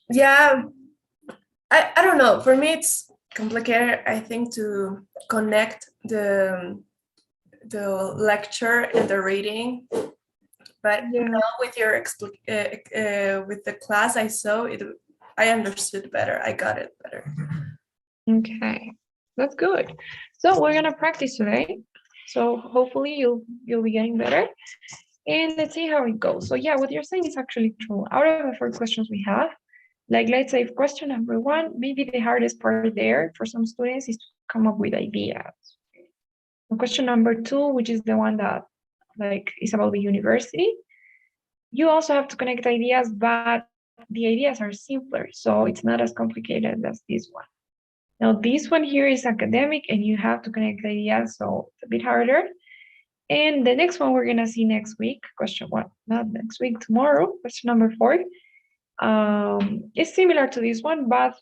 Yeah, I don't know. For me, it's complicated, I think, to connect the lecture and the reading. But Yeah. now with your with the class I saw it, I understood better. I got it better. Okay, that's good. So we're gonna practice today. So hopefully you'll be getting better. And let's see how it goes. So yeah, what you're saying is actually true. Out of the 4 questions we have, like let's say question number one, maybe the hardest part there for some students is to come up with ideas. And question number two, which is the one that like is about the university, you also have to connect ideas, but the ideas are simpler, so it's not as complicated as this one. Now this one here is academic and you have to connect ideas, so it's a bit harder. And the next one we're gonna see next week, question one, not next week, tomorrow, question number four. It's similar to this one, but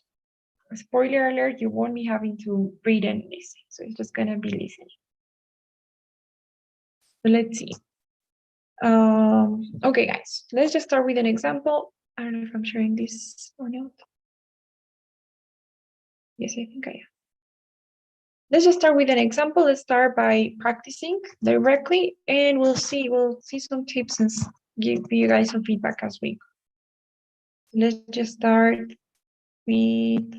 spoiler alert, you won't be having to read and listen. So it's just gonna be listening. So let's see. Okay, guys, let's just start with an example. I don't know if I'm sharing this or not. Yes, I think I am. Let's just start with an example. Let's start by practicing directly, and we'll see some tips and give you guys some feedback as we go. Let's just start with,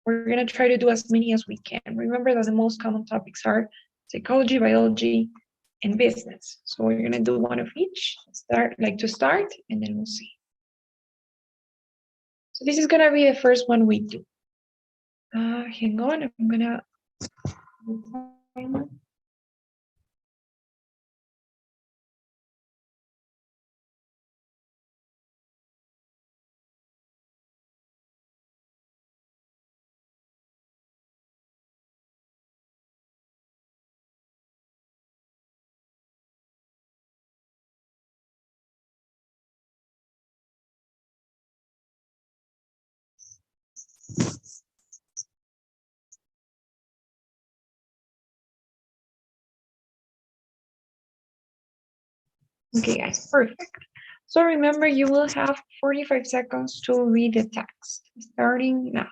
we're gonna try to do as many as we can. Remember that the most common topics are psychology, biology, and business. So we're gonna do one of each, start, and then we'll see. So this is gonna be the first one we do. Hang on, I'm gonna. Okay, guys, perfect. So remember, you will have 45 seconds to read the text, starting now.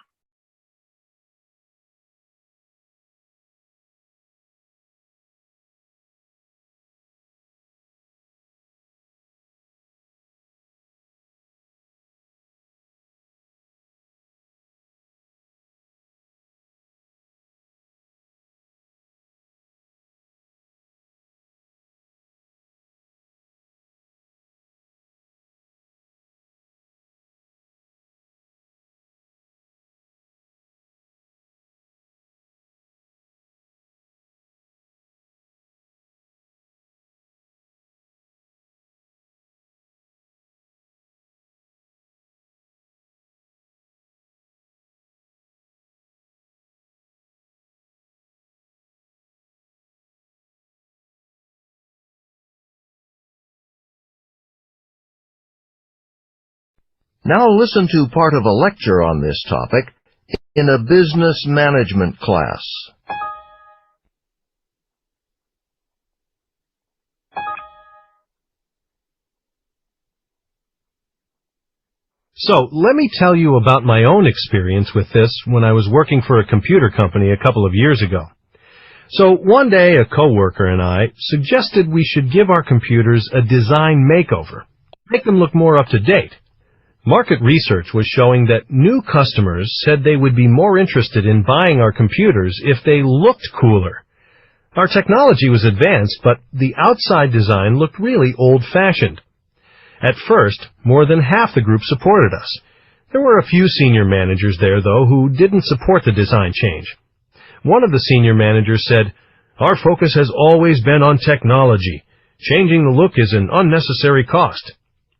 Now listen to part of a lecture on this topic in a business management class. So, let me tell you about my own experience with this when I was working for a computer company a couple of years ago. So, one day a coworker and I suggested we should give our computers a design makeover, make them look more up to date. Market research was showing that new customers said they would be more interested in buying our computers if they looked cooler. Our technology was advanced, but the outside design looked really old-fashioned. At first, more than half the group supported us. There were a few senior managers there, though, who didn't support the design change. One of the senior managers said, "Our focus has always been on technology. Changing the look is an unnecessary cost."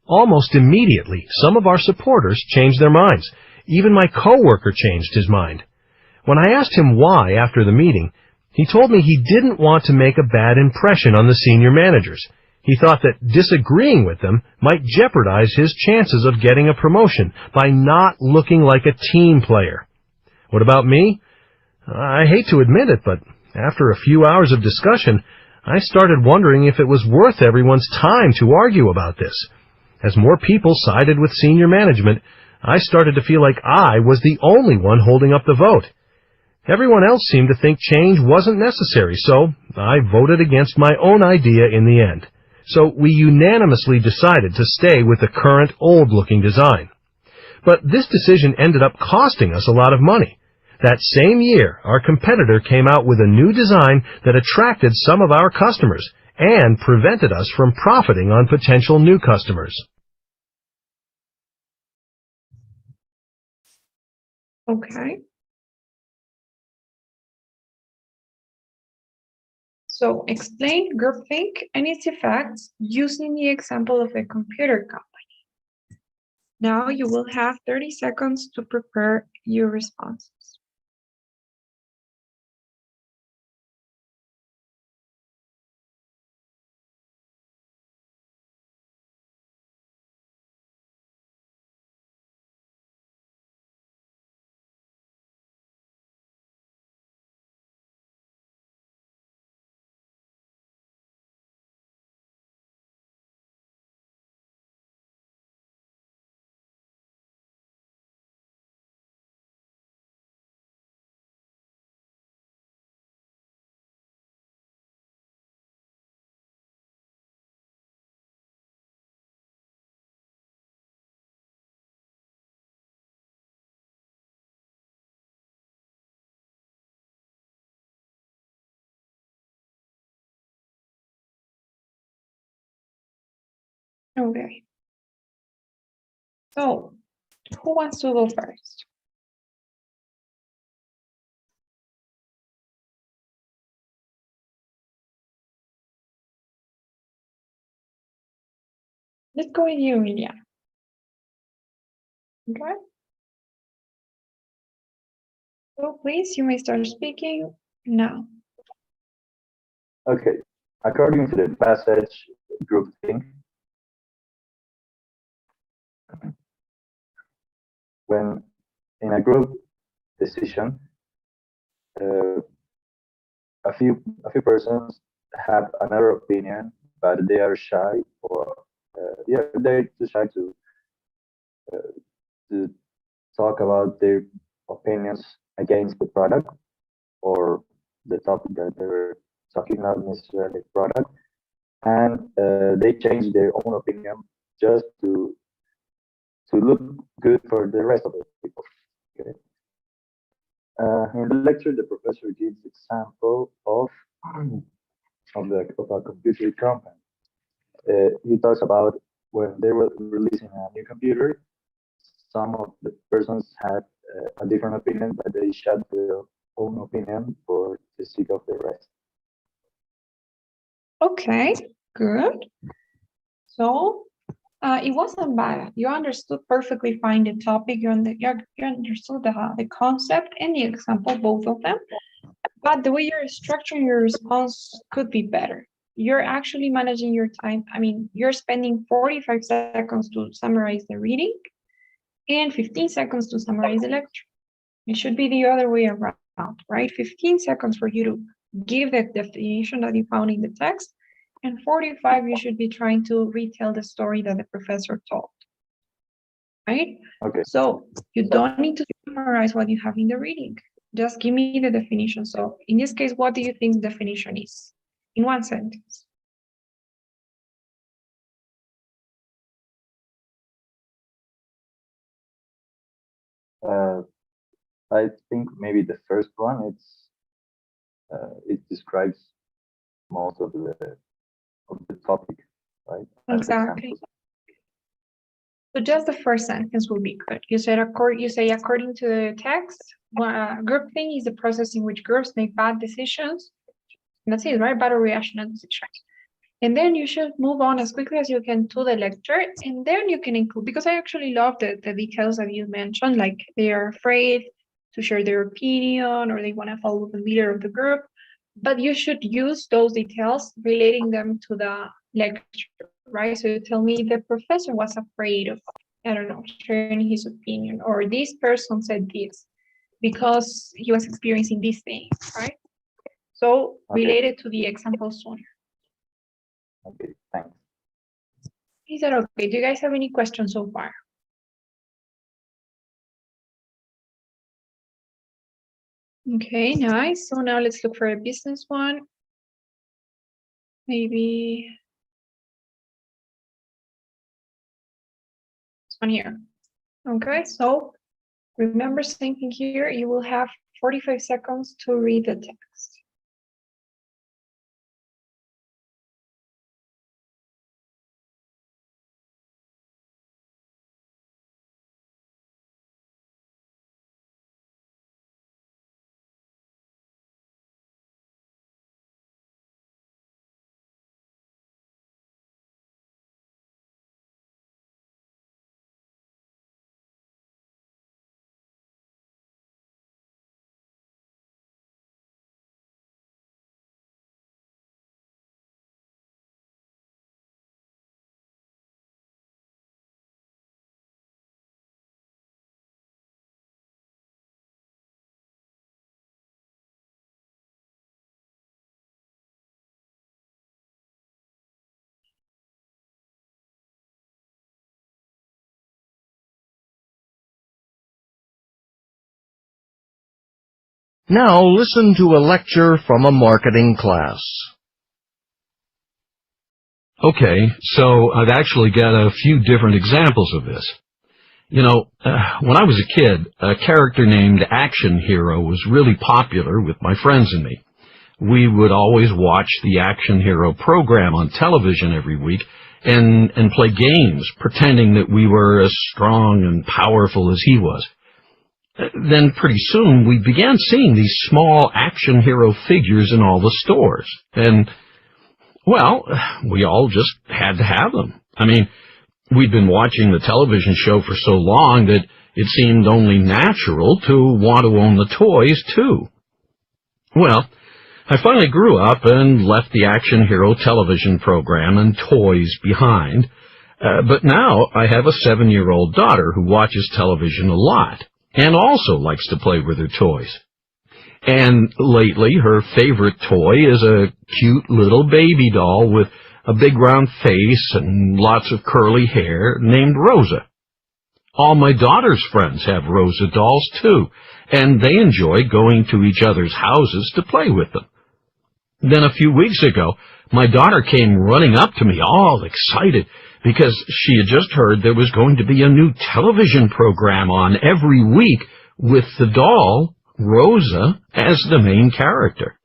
Almost immediately, some of our supporters changed their minds. Even my coworker changed his mind. When I asked him why after the meeting, he told me he didn't want to make a bad impression on the senior managers. He thought that disagreeing with them might jeopardize his chances of getting a promotion by not looking like a team player. What about me? I hate to admit it, but after a few hours of discussion, I started wondering if it was worth everyone's time to argue about this. As more people sided with senior management, I started to feel like I was the only one holding up the vote. Everyone else seemed to think change wasn't necessary, so I voted against my own idea in the end. So we unanimously decided to stay with the current old-looking design. But this decision ended up costing us a lot of money. That same year, our competitor came out with a new design that attracted some of our customers and prevented us from profiting on potential new customers. Okay. So explain groupthink and its effects using the example of a computer company. Now you will have 30 seconds to prepare your responses. Okay. So, who wants to go first? Let's go with you, Emilia. Okay. So please, you may start speaking now. Okay, according to the passage groupthink, when in a group decision, uh, a few persons have another opinion, but they are shy, or they're too shy to talk about their opinions against the product or the topic that they're talking, not necessarily product, and they change their own opinion just to look good for the rest of the people. Okay. In the lecture, the professor gives example of a computer company. He talks about when they were releasing a new computer, some of the persons had a different opinion, but they shut their own opinion for the sake of the rest. Okay, good. So it wasn't bad. You understood perfectly fine the topic. You understood the concept and the example, both of them. But the way you're structuring your response could be better. You're actually managing your time. I mean, you're spending 45 seconds to summarize the reading and 15 seconds to summarize the lecture. It should be the other way around, right? 15 seconds for you to give the definition that you found in the text, and 45 you should be trying to retell the story that the professor told, right? Okay. So you don't need to summarize what you have in the reading. Just give me the definition. So in this case, what do you think the definition is? In one sentence. I think maybe the first one, it describes most of the topic, right? As Exactly. examples. So just the first sentence will be good. You say according to the text, groupthink is the process in which groups make bad decisions. And that's it, right? Bad or irrational decisions. And then you should move on as quickly as you can to the lecture, and then you can include, because I actually love the details that you mentioned, like they are afraid to share their opinion or they want to follow the leader of the group, but you should use those details relating them to the lecture, right? So you tell me the professor was afraid of, I don't know, sharing his opinion, or this person said this because he was experiencing this thing, right? So related to the example soon. Okay, thanks. Is that okay? Do you guys have any questions so far? Okay, nice. So now let's look for a business one. Maybe this one here. Okay, so remember thinking here, you will have 45 seconds to read the text. Now listen to a lecture from a marketing class. Okay, so I've actually got a few different examples of this. You know, when I was a kid, a character named Action Hero was really popular with my friends and me. We would always watch the Action Hero program on television every week and play games, pretending that we were as strong and powerful as he was. Then pretty soon we began seeing these small Action Hero figures in all the stores. And, well, we all just had to have them. I mean, we'd been watching the television show for so long that it seemed only natural to want to own the toys, too. Well, I finally grew up and left the Action Hero television program and toys behind. But now I have a 7-year-old daughter who watches television a lot and also likes to play with her toys. And lately her favorite toy is a cute little baby doll with a big round face and lots of curly hair named Rosa. All my daughter's friends have Rosa dolls too, and they enjoy going to each other's houses to play with them. Then a few weeks ago, my daughter came running up to me all excited because she had just heard there was going to be a new television program on every week with the doll, Rosa, as the main character.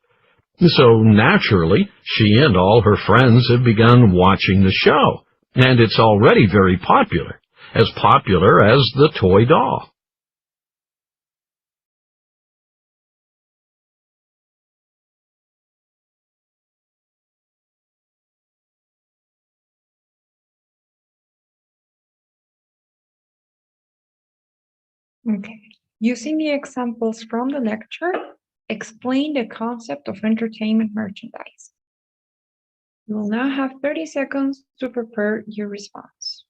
So naturally, she and all her friends have begun watching the show, and it's already very popular as the toy doll. Okay. Using the examples from the lecture, explain the concept of entertainment merchandise. You will now have 30 seconds to prepare your response.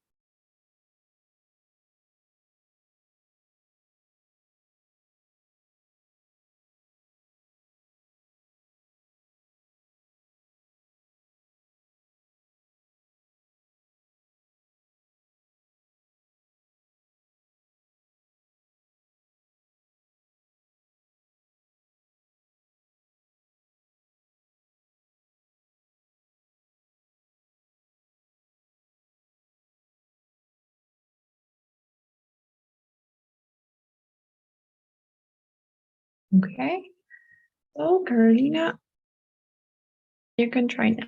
Okay. So, Carolina, you can try now.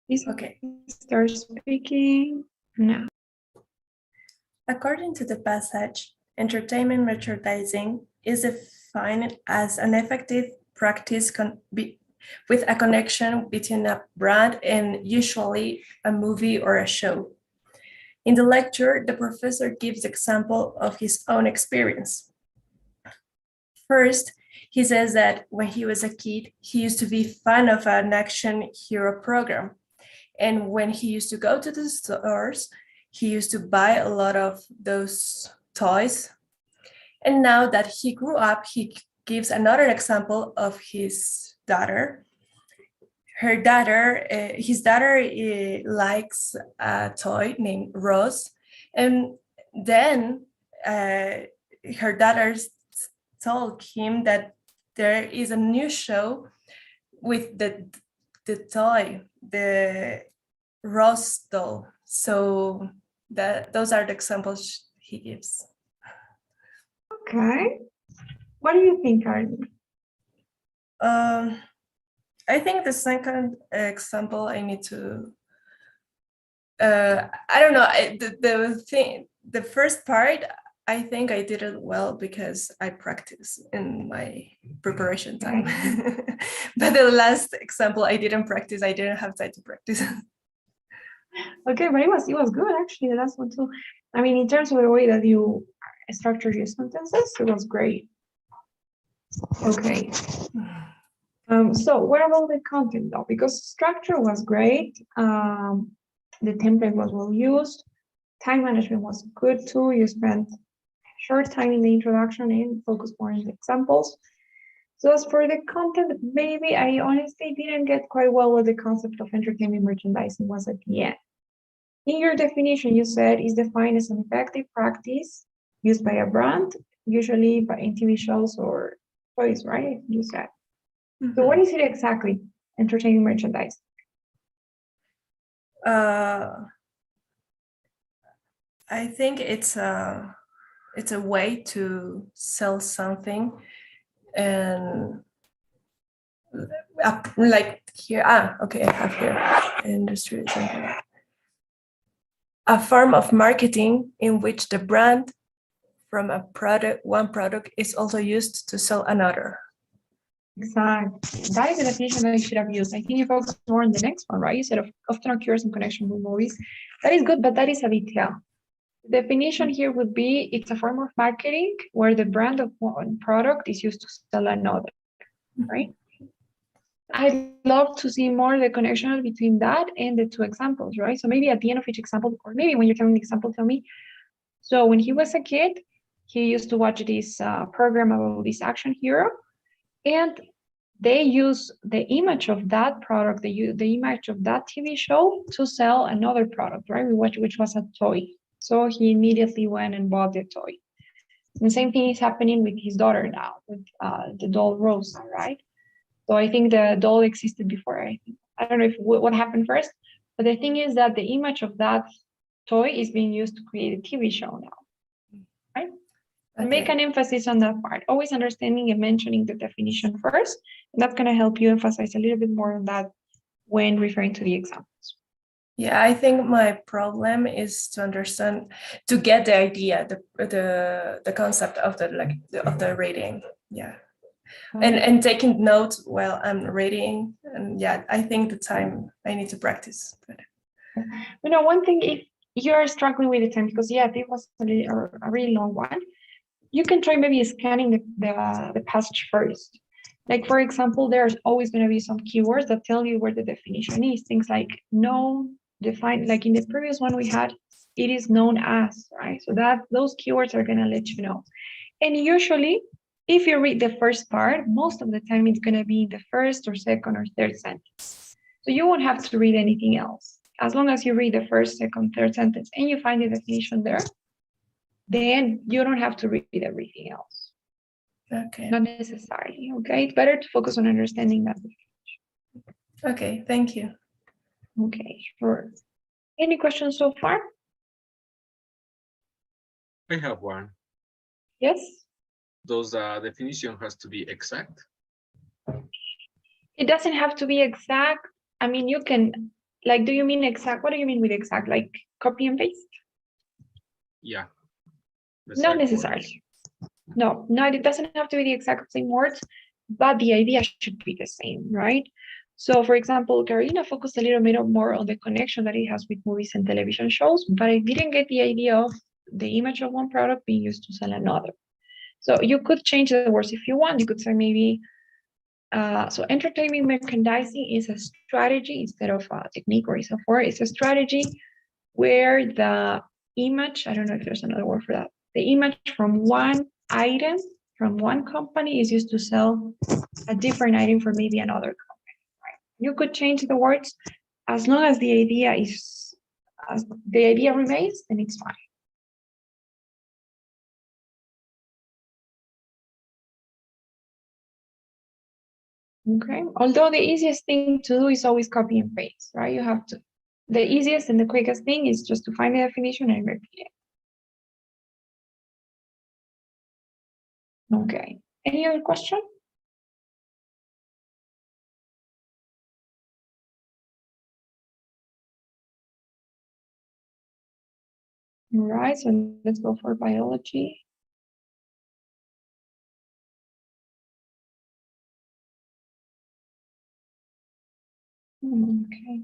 Please Okay. start speaking now. According to the passage, entertainment merchandising is defined as an effective practice with a connection between a brand and usually a movie or a show. In the lecture, the professor gives example of his own experience. First, he says that when he was a kid, he used to be fan of an action hero program. And when he used to go to the stores, he used to buy a lot of those toys. And now that he grew up, he gives another example of his daughter. His daughter likes a toy named Rose. And then her daughter told him that there is a new show with the toy, the Rose doll. So those are the examples he gives. Okay. What do you think, Arnie? I think the second example I need to. I don't know. The first part, I think I did it well because I practiced in my preparation time. But the last example, I didn't practice. I didn't have time to practice. Okay, but it was good actually, the last one too. I mean, in terms of the way that you structured your sentences, it was great. Okay. So what about the content though? Because structure was great. The template was well used. Time management was good too. You spent short time in the introduction and focused more on the examples. So as for the content, maybe I honestly didn't get quite well what the concept of entertainment merchandising was at the end. In your definition, you said is defined as an effective practice used by a brand, usually in TV shows or toys, right? You said. So what is it exactly? Entertaining merchandise. I think it's a way to sell something, and like here. Okay, I have here industry. A form of marketing in which the brand from one product is also used to sell another. Exactly. That is the definition that I should have used. I think you focus more on the next one, right? You said often occurs in connection with movies. That is good, but that is a detail. The definition here would be it's a form of marketing where the brand of one product is used to sell another, right? I'd love to see more the connection between that and the two examples, right? So maybe at the end of each example, or maybe when you're telling the example, tell me. So when he was a kid, he used to watch this program about this action hero, and they use the image of that product, the image of that TV show to sell another product, right? Which was a toy. So he immediately went and bought the toy. And the same thing is happening with his daughter now, with the doll Rosa, right? So I think the doll existed before. I don't know what happened first, but the thing is that the image of that toy is being used to create a TV show now, right? Okay. Make an emphasis on that part, always understanding and mentioning the definition first. And that's going to help you emphasize a little bit more on that when referring to the examples. Yeah, I think my problem is to understand, to get the idea, the concept of the reading. Yeah. And taking notes while I'm reading. And yeah, I think the time I need to practice. You know, one thing, if you're struggling with the time, because yeah, it was a really long one, you can try maybe scanning the passage first. Like, for example, there's always going to be some keywords that tell you where the definition is. Things like known, defined, like in the previous one we had, it is known as, right? So that those keywords are going to let you know. And usually, if you read the first part, most of the time it's going to be in the first or second or third sentence. So you won't have to read anything else. As long as you read the first, second, third sentence and you find the definition there, then you don't have to read everything else. Okay. Not necessarily, okay? It's better to focus on understanding that. Okay, thank you. Okay, sure. Any questions so far? I have one. Yes? Does the definition has to be exact? It doesn't have to be exact. I mean, you can, like, do you mean exact? What do you mean with exact? Like copy and paste? Yeah. Not necessarily. No, it doesn't have to be the exact same words, but the idea should be the same, right? So, for example, Carolina focused a little bit more on the connection that it has with movies and television shows, but I didn't get the idea of the image of one product being used to sell another. So you could change the words if you want. You could say maybe, so entertainment merchandising is a strategy instead of a technique or so forth. It's a strategy where the image, I don't know if there's another word for that, the image from one item, from one company is used to sell a different item for maybe another company, right? You could change the words as long as the idea remains, then it's fine. Okay, although the easiest thing to do is always copy and paste, right? You have to, the easiest and the quickest thing is just to find the definition and repeat it. Okay, any other question? All right, so let's go for biology. Okay.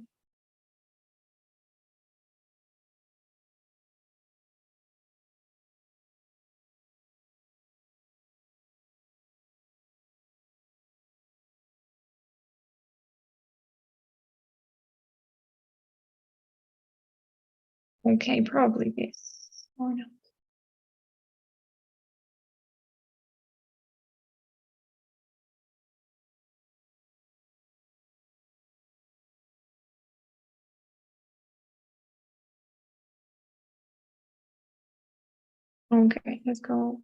Okay, probably this or not. Okay, let's go.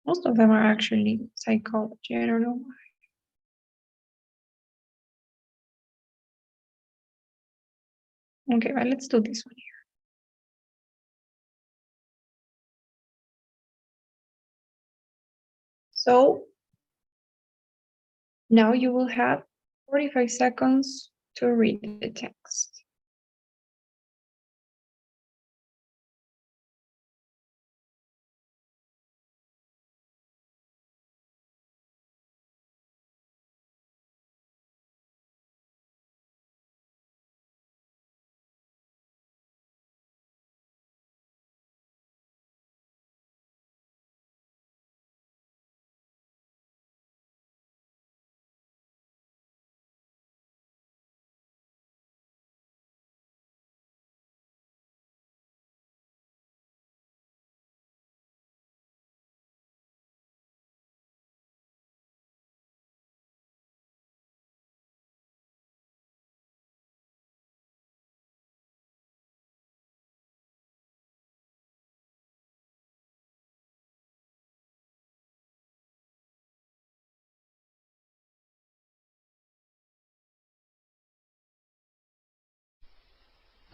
Most of them are actually psychology. I don't know why. Okay, but let's do this one here. So now you will have 45 seconds to read the text.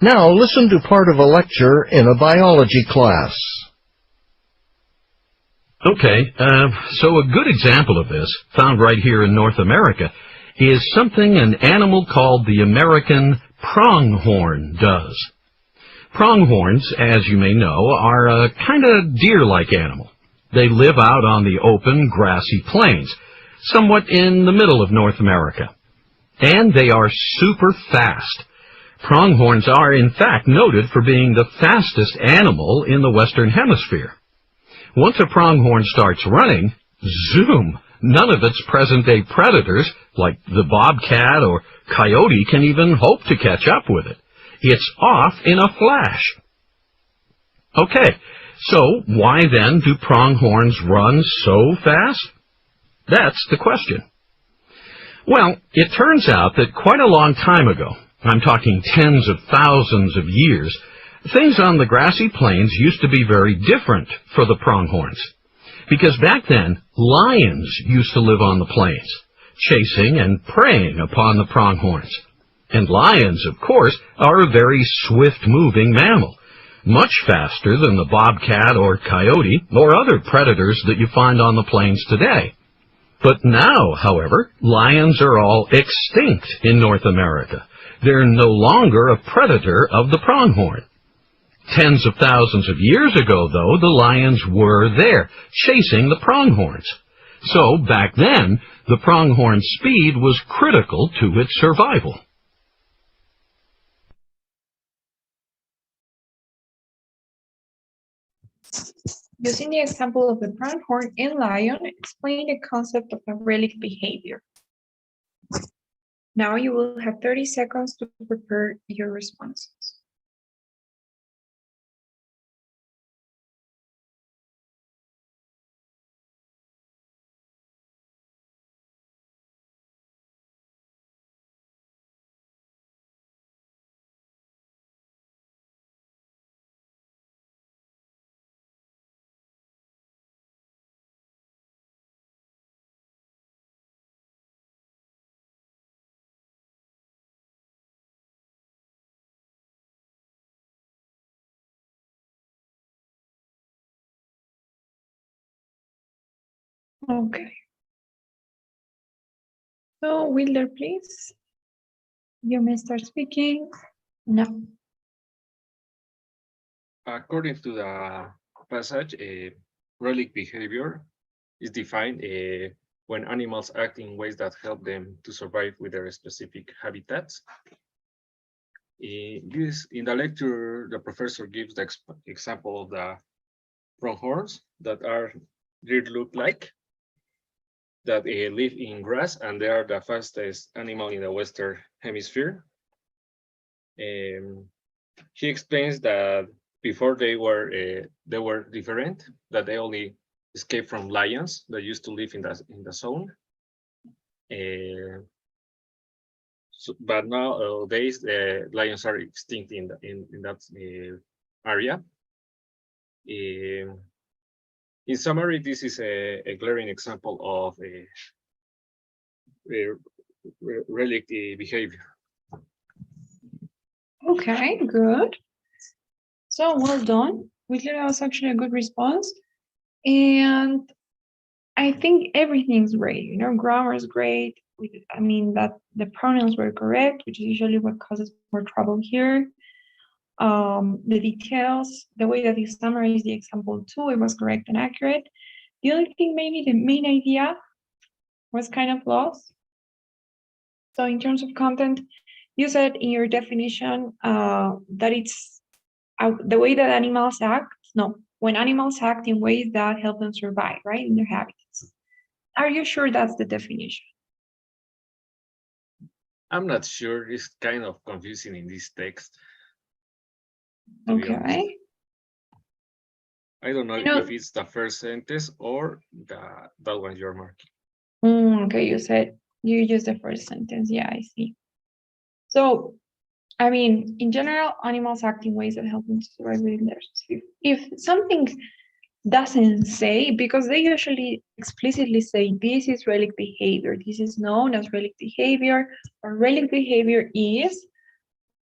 Now listen to part of a lecture in a biology class. Okay, so a good example of this, found right here in North America, is something an animal called the American pronghorn does. Pronghorns, as you may know, are a kind of deer-like animal. They live out on the open, grassy plains, somewhat in the middle of North America. And they are super fast. Pronghorns are, in fact, noted for being the fastest animal in the Western Hemisphere. Once a pronghorn starts running, zoom! None of its present-day predators, like the bobcat or coyote, can even hope to catch up with it. It's off in a flash. Okay, so why then do pronghorns run so fast? That's the question. Well, it turns out that quite a long time ago, I'm talking tens of thousands of years, things on the grassy plains used to be very different for the pronghorns. Because back then, lions used to live on the plains, chasing and preying upon the pronghorns. And lions, of course, are a very swift-moving mammal, much faster than the bobcat or coyote or other predators that you find on the plains today. But now, however, lions are all extinct in North America. They're no longer a predator of the pronghorn. Tens of thousands of years ago, though, the lions were there, chasing the pronghorns. So, back then, the pronghorn's speed was critical to its survival. Using the example of the pronghorn and lion, explain the concept of a relic behavior. Now you will have 30 seconds to prepare your responses. Okay. So, Wilder, please. You may start speaking now. According to the passage, relic behavior is defined when animals act in ways that help them to survive with their specific habitats. In the lecture, the professor gives the example of the pronghorns that are deer-look like, that live in grass, and they are the fastest animal in the Western Hemisphere. He explains that before they were different, that they only escaped from lions that used to live in the zone. But nowadays, lions are extinct in that area. In summary, this is a glaring example of a relic behavior. Okay, good. So well done. That was actually a good response. And I think everything's great. You know, grammar is great. I mean, that the pronouns were correct, which is usually what causes more trouble here. The details, the way that you summarized the example too, it was correct and accurate. The only thing, maybe the main idea was kind of lost. So in terms of content, you said in your definition that it's the way that animals act. No, when animals act in ways that help them survive, right, in their habitats. Are you sure that's the definition? I'm not sure. It's kind of confusing in this text. Okay. I don't know if it's the first sentence or that one you're marking. Okay, you said you used the first sentence. Yeah, I see. So, I mean, in general, animals act in ways that help them to survive within their society. If something doesn't say, because they usually explicitly say this is relic behavior, this is known as relic behavior, or relic behavior is,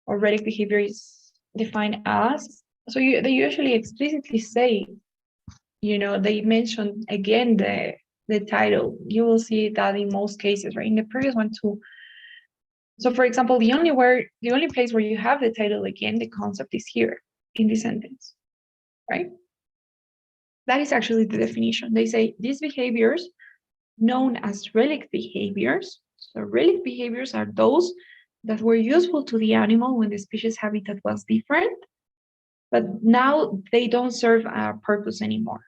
or relic behavior is defined as. So they usually explicitly say, you know, they mention again the title. You will see that in most cases, right? In the previous one too. So for example, the only place where you have the title again, the concept is here in the sentence, right? That is actually the definition. They say these behaviors known as relic behaviors. So relic behaviors are those that were useful to the animal when the species habitat was different, but now they don't serve a purpose anymore,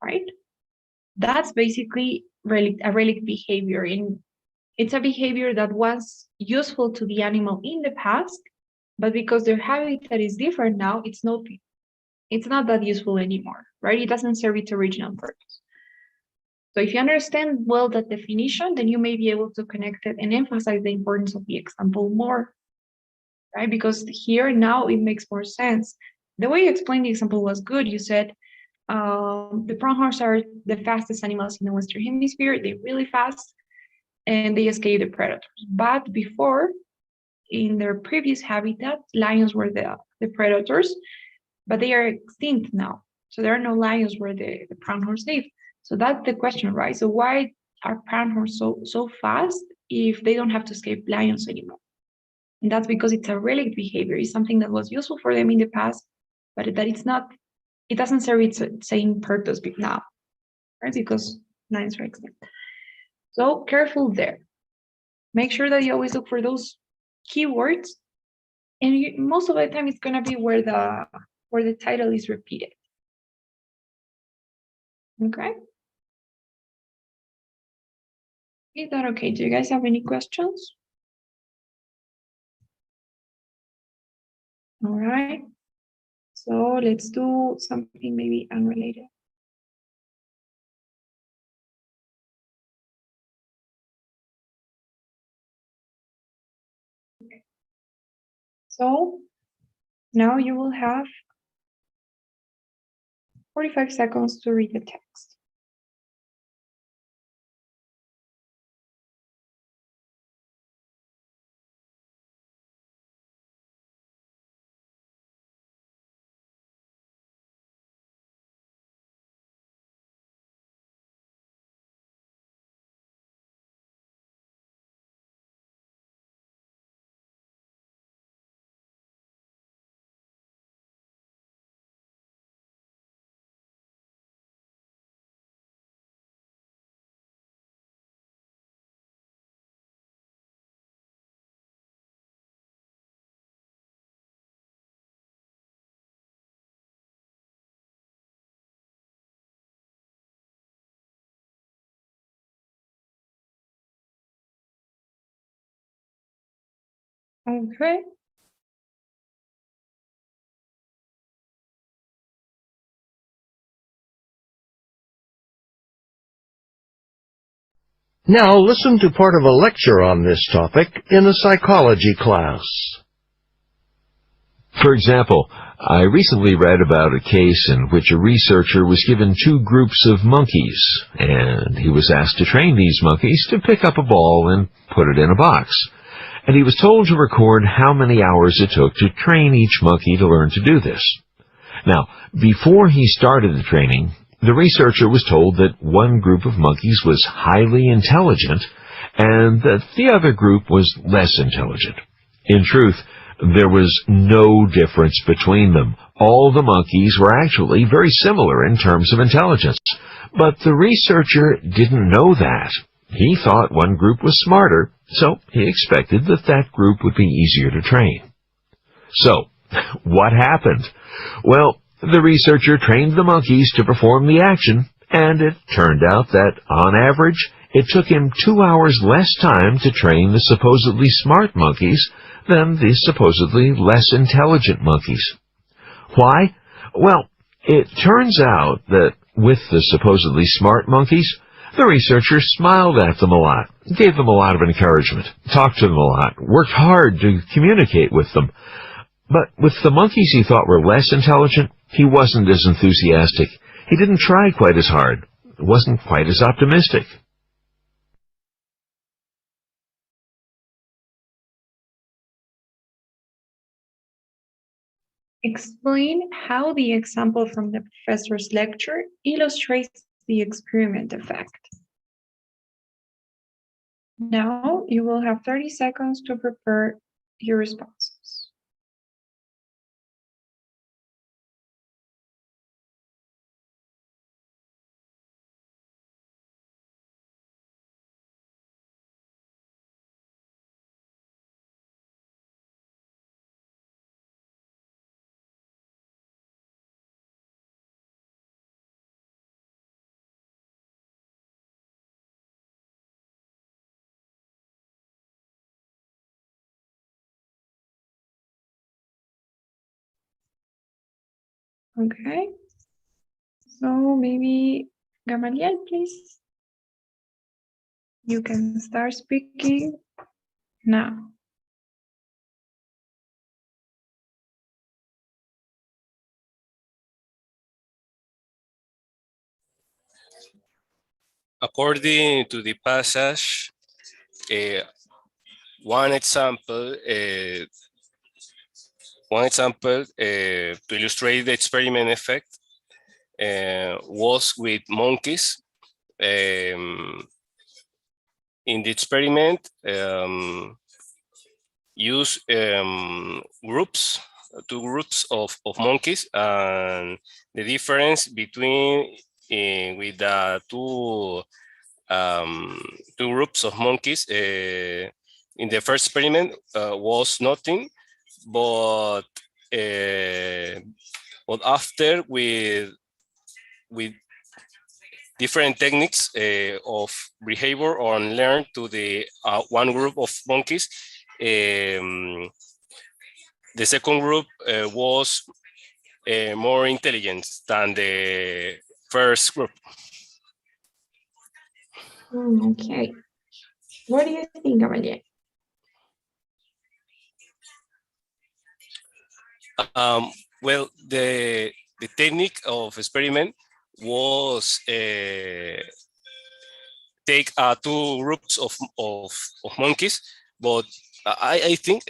right? That's basically a relic behavior. It's a behavior that was useful to the animal in the past, but because their habitat is different now, it's not that useful anymore, right? It doesn't serve its original purpose. So if you understand well that definition, then you may be able to connect it and emphasize the importance of the example more, right? Because here now it makes more sense. The way you explained the example was good. You said the pronghorns are the fastest animals in the Western Hemisphere. They're really fast and they escape the predators. But before, in their previous habitat, lions were the predators, but they are extinct now. So there are no lions where the pronghorns live. So that's the question, right? So why are pronghorns so fast if they don't have to escape lions anymore? And that's because it's a relic behavior. It's something that was useful for them in the past, but that it doesn't serve its same purpose now, right? Because lions are extinct. So careful there. Make sure that you always look for those keywords, and most of the time it's gonna be where the title is repeated. Okay. Is that okay? Do you guys have any questions? All right. So let's do something maybe unrelated. So now you will have 45 seconds to read the text. Okay. Now listen to part of a lecture on this topic in a psychology class. For example, I recently read about a case in which a researcher was given two groups of monkeys, and he was asked to train these monkeys to pick up a ball and put it in a box. And he was told to record how many hours it took to train each monkey to learn to do this. Now, before he started the training, the researcher was told that one group of monkeys was highly intelligent and that the other group was less intelligent. In truth, there was no difference between them. All the monkeys were actually very similar in terms of intelligence. But the researcher didn't know that. He thought one group was smarter, so he expected that that group would be easier to train. So, what happened? Well, the researcher trained the monkeys to perform the action, and it turned out that, on average, it took him 2 hours less time to train the supposedly smart monkeys than the supposedly less intelligent monkeys. Why? Well, it turns out that with the supposedly smart monkeys, the researcher smiled at them a lot, gave them a lot of encouragement, talked to them a lot, worked hard to communicate with them. But with the monkeys he thought were less intelligent, he wasn't as enthusiastic. He didn't try quite as hard, wasn't quite as optimistic. Explain how the example from the professor's lecture illustrates the experiment effect. Now you will have 30 seconds to prepare your responses. Okay, so maybe Gamaliel, please. You can start speaking now. According to the passage, one example to illustrate the experiment effect was with monkeys. In the experiment, use two groups of monkeys, and the difference between with the two groups of monkeys in the first experiment was nothing, but after with different techniques of behavior or learn to the one group of monkeys, the second group was more intelligent than the first group. Okay. What do you think, Gabriel? Well, the technique of experiment was take two groups of monkeys, but I think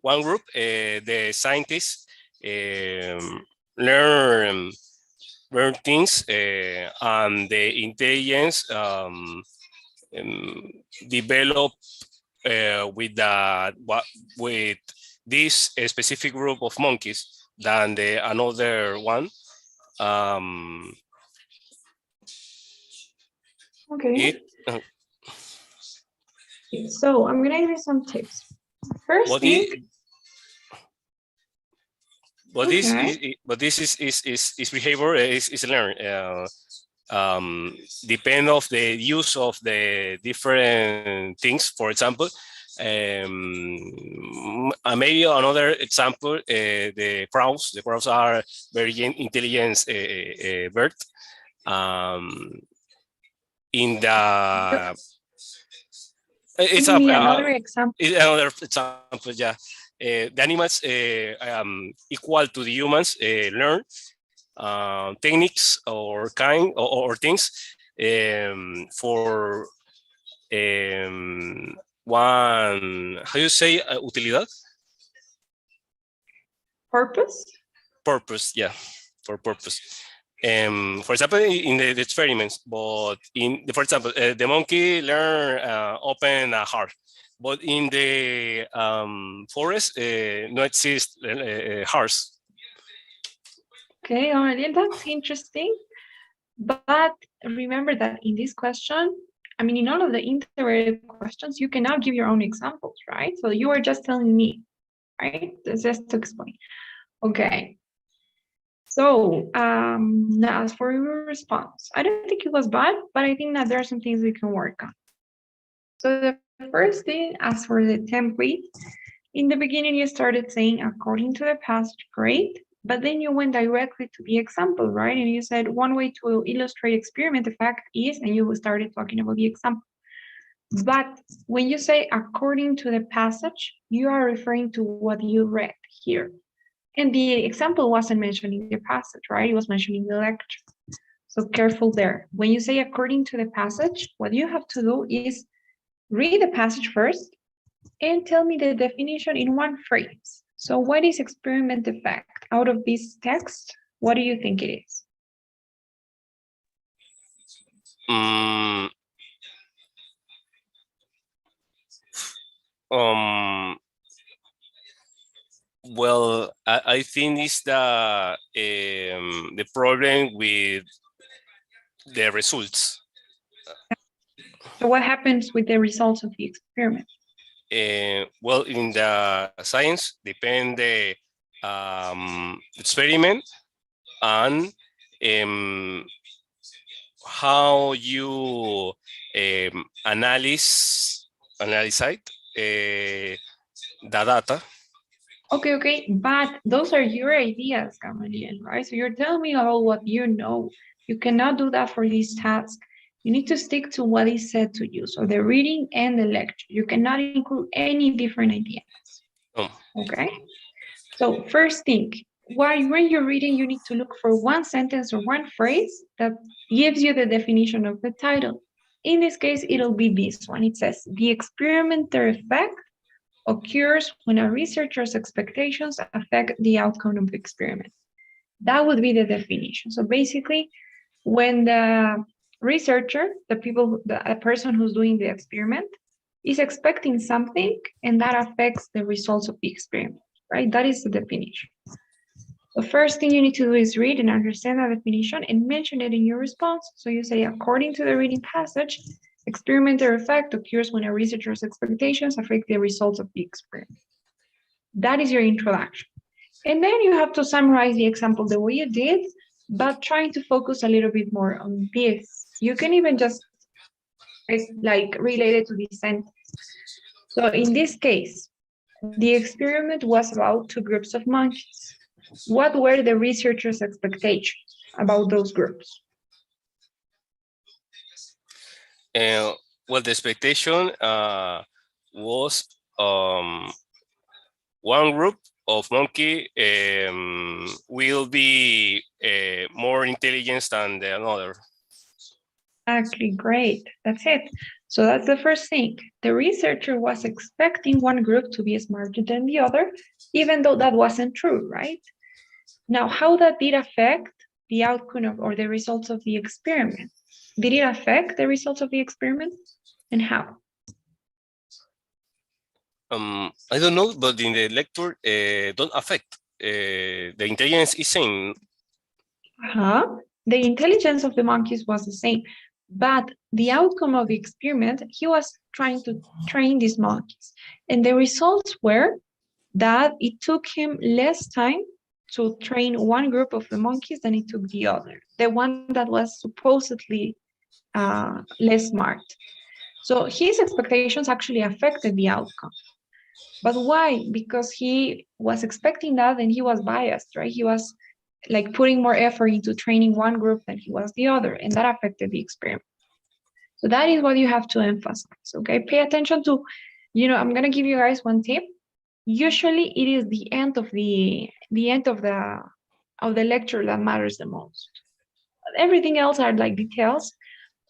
one group, the scientists learn things, and the intelligence develop with this specific group of monkeys than the another one. Okay. It, So I'm gonna give you some tips. First but thing. This is behavior is learned. Depend of the use of the different things. For example, maybe another example, the crows. The crows are very intelligent bird. In the it's another example. Another example, yeah. The animals equal to the humans learn techniques or kind or things for one, how you say, utilidad? Purpose, yeah, for purpose. For example, in the experiments, but for example, the monkey learn open a heart, but in the forest no exist hearts. Okay, that's interesting. But remember that in this question, I mean, in all of the integrated questions, you cannot give your own examples, right? So you are just telling me, right? Just to explain. Okay. So now as for your response, I don't think it was bad, but I think that there are some things we can work on. So the first thing, as for the template, in the beginning you started saying according to the past, great, but then you went directly to the example, right? And you said one way to illustrate experiment effect is, and you started talking about the example. But when you say according to the passage, you are referring to what you read here. And the example wasn't mentioning the passage, right? It was mentioning the lecture. So careful there. When you say according to the passage, what you have to do is read the passage first and tell me the definition in one phrase. So what is experiment effect? Out of this text, what do you think it is? Well, I think it's the problem with the results. So what happens with the results of the experiment? Well, in the science, depend the experiment and how you analyze the data. Okay, but those are your ideas, Gamaliel, right? So you're telling me about what you know. You cannot do that for this task. You need to stick to what is said to you. So the reading and the lecture. You cannot include any different ideas. Okay? So first thing, when you're reading, you need to look for one sentence or one phrase that gives you the definition of the title. In this case, it'll be this one. It says, the experimenter effect occurs when a researcher's expectations affect the outcome of the experiment. That would be the definition. So basically, when the researcher, a person who's doing the experiment, is expecting something and that affects the results of the experiment, right? That is the definition. The first thing you need to do is read and understand that definition and mention it in your response. So you say, according to the reading passage, experimenter effect occurs when a researcher's expectations affect the results of the experiment. That is your introduction. And then you have to summarize the example the way you did, but trying to focus a little bit more on this. You can even just like relate it to this sentence. So in this case, The experiment was about two groups of monkeys. What were the researchers' expectations about those groups? Well, the expectation was one group of monkey will be more intelligent than the another. Exactly, great. That's it. So that's the first thing. The researcher was expecting one group to be smarter than the other, even though that wasn't true, right? Now, how that did affect the outcome of, or the results of the experiment? Did it affect the results of the experiment? And how? I don't know, but in the lecture, don't affect. The intelligence is same. The intelligence of the monkeys was the same, but the outcome of the experiment, he was trying to train these monkeys. And the results were that it took him less time to train one group of the monkeys than it took the other, the one that was supposedly less smart. So his expectations actually affected the outcome. But why? Because he was expecting that and he was biased, right? He was like putting more effort into training one group than he was the other, and that affected the experiment. So that is what you have to emphasize, okay? Pay attention to, I'm gonna give you guys one tip. Usually it is the end of the lecture that matters the most. Everything else are like details,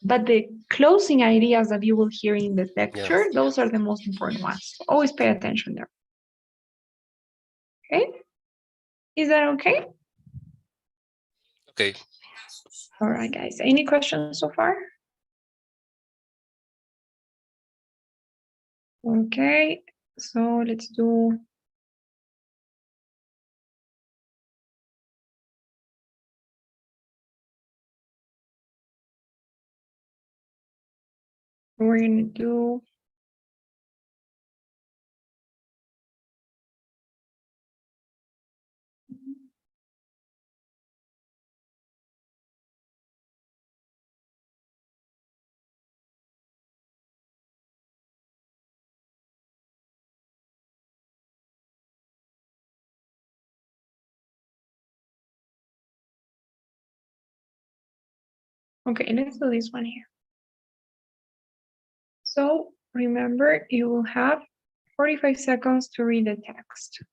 but the closing ideas that you will hear in the lecture, those are the most important ones. So always pay attention there. Okay? Is that okay? Okay. All right, guys. Any questions so far? Okay, so let's do. We're gonna do. Okay, let's do this one here. So remember, you will have 45 seconds to read the text.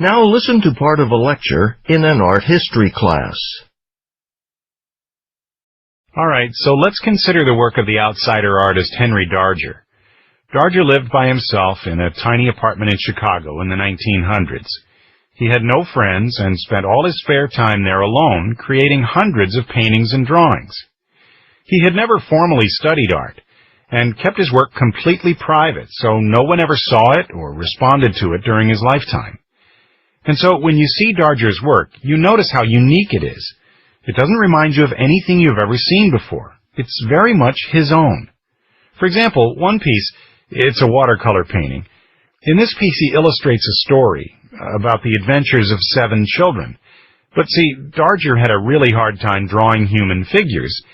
Now listen to part of a lecture in an art history class. All right, so let's consider the work of the outsider artist Henry Darger. Darger lived by himself in a tiny apartment in Chicago in the 1900s. He had no friends and spent all his spare time there alone, creating hundreds of paintings and drawings. He had never formally studied art, and kept his work completely private, so no one ever saw it or responded to it during his lifetime. And so when you see Darger's work, you notice how unique it is. It doesn't remind you of anything you've ever seen before. It's very much his own. For example, one piece, it's a watercolor painting. In this piece, he illustrates a story about the adventures of 7 children. But see, Darger had a really hard time drawing human figures,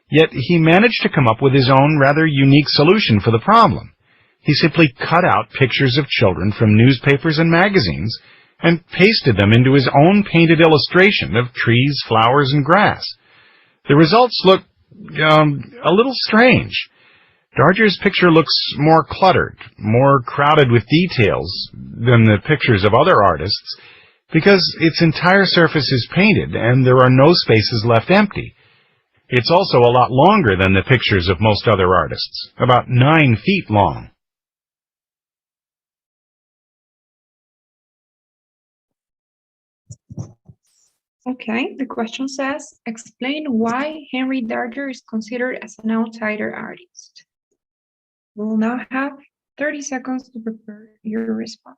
yet he managed to come up with his own rather unique solution for the problem. He simply cut out pictures of children from newspapers and magazines and pasted them into his own painted illustration of trees, flowers, and grass. The results look a little strange. Darger's picture looks more cluttered, more crowded with details than the pictures of other artists because its entire surface is painted and there are no spaces left empty. It's also a lot longer than the pictures of most other artists, about 9 feet long. Okay, the question says, explain why Henry Darger is considered as an outsider artist. We'll now have 30 seconds to prepare your response.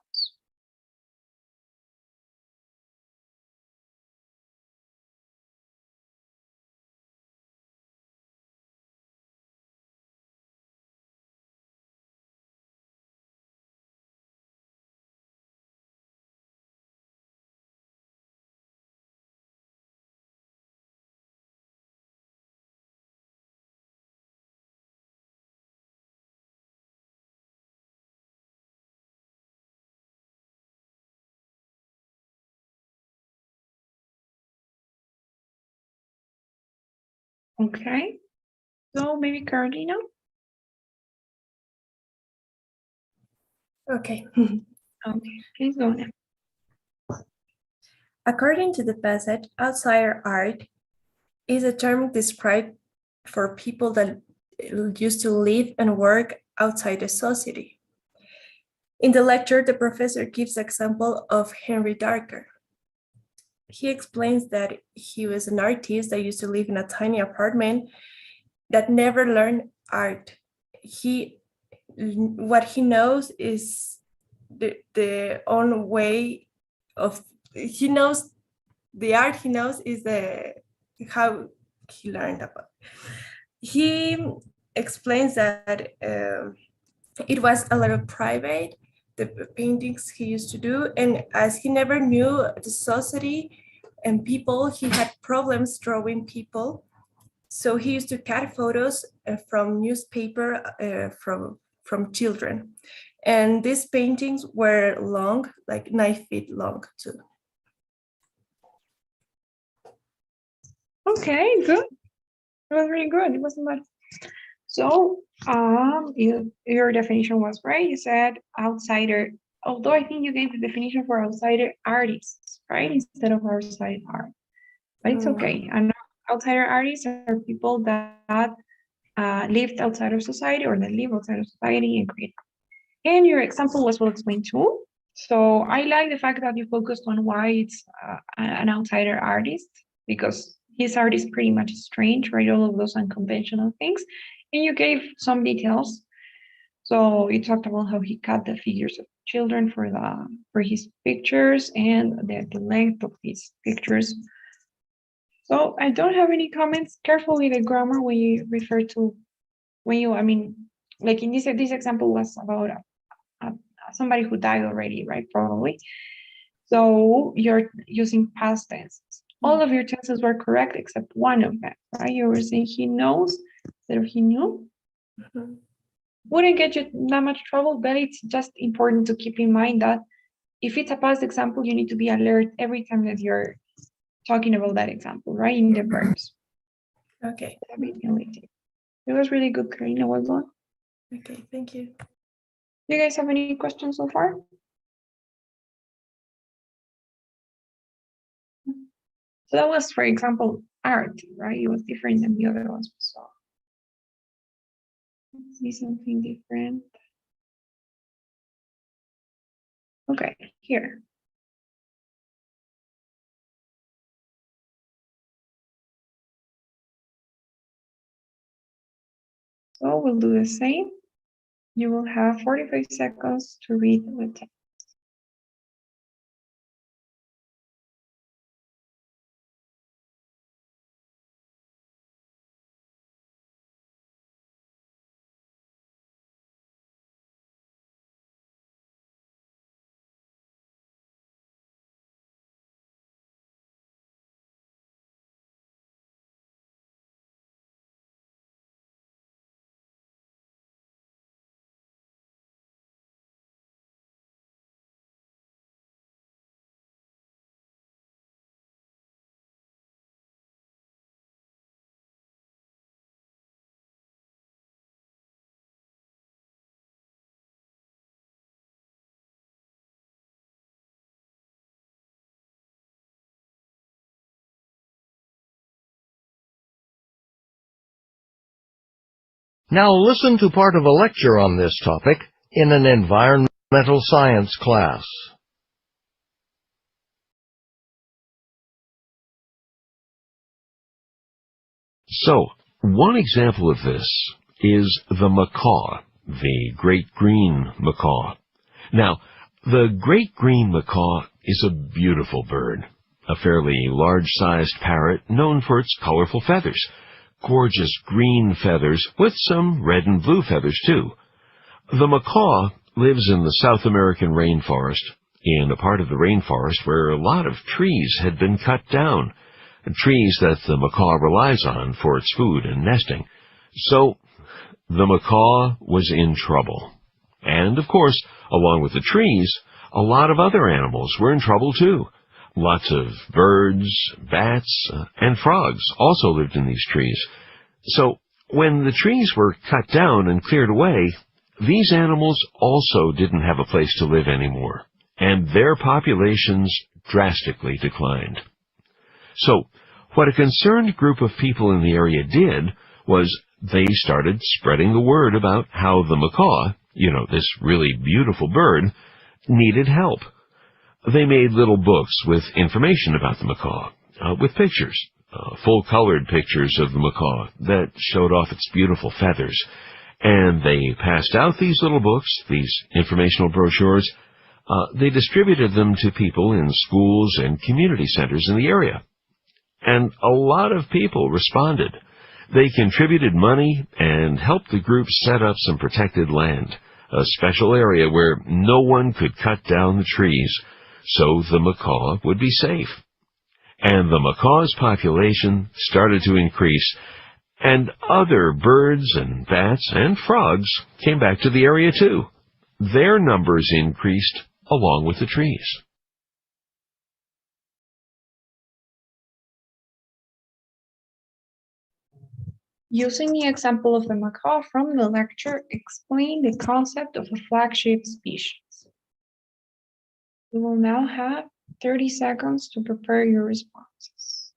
Okay, so maybe Carolina? Okay. Okay, please go now. According to the passage, outsider art is a term described for people that used to live and work outside the society. In the lecture, the professor gives example of Henry Darger. He explains that he was an artist that used to live in a tiny apartment that never learned art. What he knows is the own way of, he knows the art he knows is the how he learned about. He explains that it was a little private, the paintings he used to do, and as he never knew the society and people, he had problems drawing people. So he used to cut photos from newspaper from children. And these paintings were long, like 9 feet long too. Okay, good. It was really good. It wasn't bad. So, your definition was right. You said outsider, although I think you gave the definition for outsider artists, right? Instead of outside art. But it's okay. And outsider artists are people that lived outside of society or that live outside of society and create. And your example was well explained too. So I like the fact that you focused on why it's an outsider artist, because his art is pretty much strange, right? All of those unconventional things. And you gave some details. So you talked about how he cut the figures of children for his pictures and the length of his pictures. So I don't have any comments. Careful with the grammar when you refer to I mean, like in this example was about somebody who died already, right? Probably. So you're using past tense. All of your tenses were correct except one of them, right? You were saying he knows instead of he knew. Wouldn't get you that much trouble, but it's just important to keep in mind that if it's a past example, you need to be alert every time that you're talking about that example, right? In the verbs. Okay. It was really good, Karina. Well done. Okay, thank you. Do you guys have any questions so far? So that was, for example, art, right? It was different than the other ones we saw. Let's see something different. Okay, here. So we'll do the same. You will have 45 seconds to read the text. Now listen to part of a lecture on this topic in an environmental science class. So, one example of this is the macaw, the great green macaw. Now, the great green macaw is a beautiful bird, a fairly large-sized parrot known for its colorful feathers, gorgeous green feathers with some red and blue feathers too. The macaw lives in the South American rainforest, in a part of the rainforest where a lot of trees had been cut down, trees that the macaw relies on for its food and nesting. So, the macaw was in trouble. And, of course, along with the trees, a lot of other animals were in trouble too. Lots of birds, bats, and frogs also lived in these trees. So, when the trees were cut down and cleared away, these animals also didn't have a place to live anymore, and their populations drastically declined. So, what a concerned group of people in the area did was they started spreading the word about how the macaw, this really beautiful bird, needed help. They made little books with information about the macaw, with pictures, full-colored pictures of the macaw that showed off its beautiful feathers. And they passed out these little books, these informational brochures. They distributed them to people in schools and community centers in the area. And a lot of people responded. They contributed money and helped the group set up some protected land, a special area where no one could cut down the trees, so the macaw would be safe. And the macaw's population started to increase, and other birds and bats and frogs came back to the area too. Their numbers increased along with the trees. Using the example of the macaw from the lecture, explain the concept of a flagship species. You will now have 30 seconds to prepare your responses.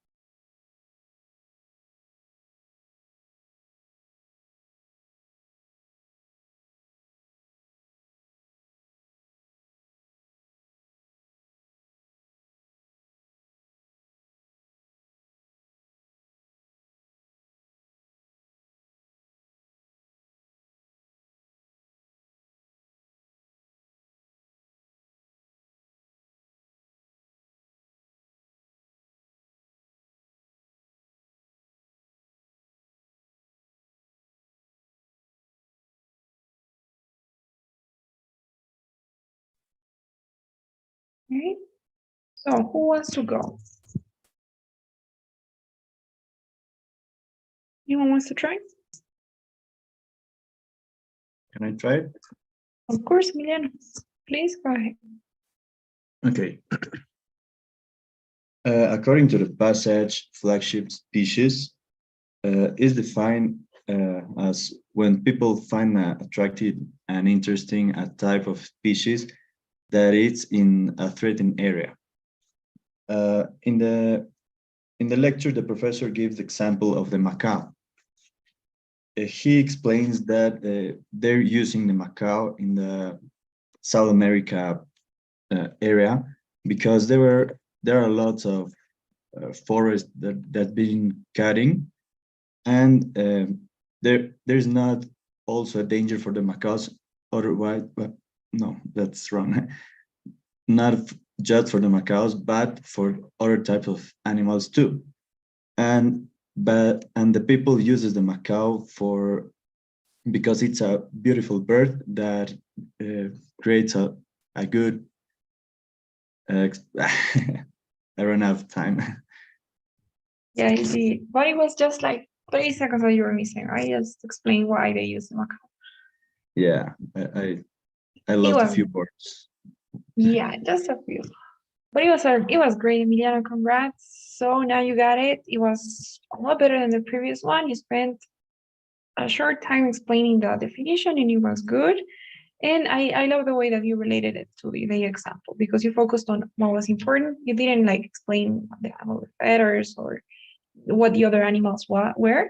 Okay, so who wants to go? Anyone wants to try? Can I try it? Of course, Emiliano. Please go ahead. Okay. According to the passage, flagship species is defined as when people find attractive and interesting a type of species that is in a threatened area. In the lecture, the professor gives the example of the macaw. He explains that they're using the macaw in the South America area because there are lots of forests that been cutting, and there's not also a danger for the macaws. Otherwise, no, that's wrong. Not just for the macaws, but for other types of animals too. And the people uses the macaw because it's a beautiful bird that creates a good I ran out of time. Yeah, you see, but it was just like 30 seconds that you were missing. I just explained why they use the macaw. Yeah, I lost a few words. Yeah, just a few. But it was great, Emiliano. Congrats. So now you got it. It was a lot better than the previous one. You spent a short time explaining the definition, and it was good. And I love the way that you related it to the example, because you focused on what was important. You didn't explain the feathers or what the other animals were,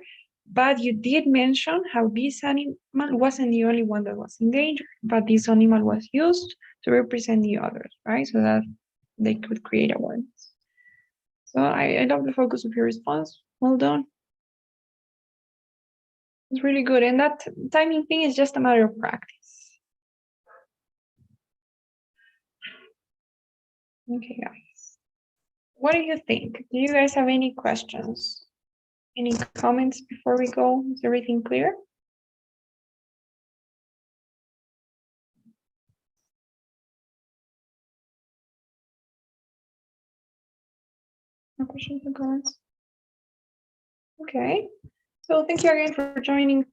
But you did mention how this animal wasn't the only one that was in danger, but this animal was used to represent the others, right? So that they could create awareness. So I love the focus of your response. Well done. It's really good. And that timing thing is just a matter of practice. Okay, guys. What do you think? Do you guys have any questions? Any comments before we go? Is everything clear? No questions or comments? Okay. So thank you again for joining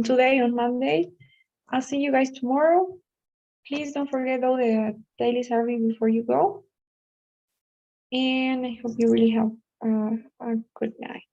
today on Monday. I'll see you guys tomorrow. Please don't forget all the daily survey before you go. And I hope you really have a good night.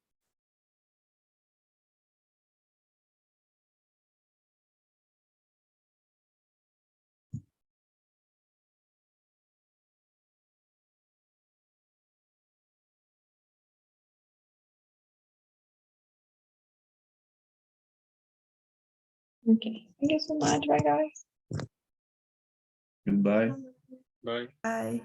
Okay, thank you so much. Bye, guys. Goodbye. Bye. Bye.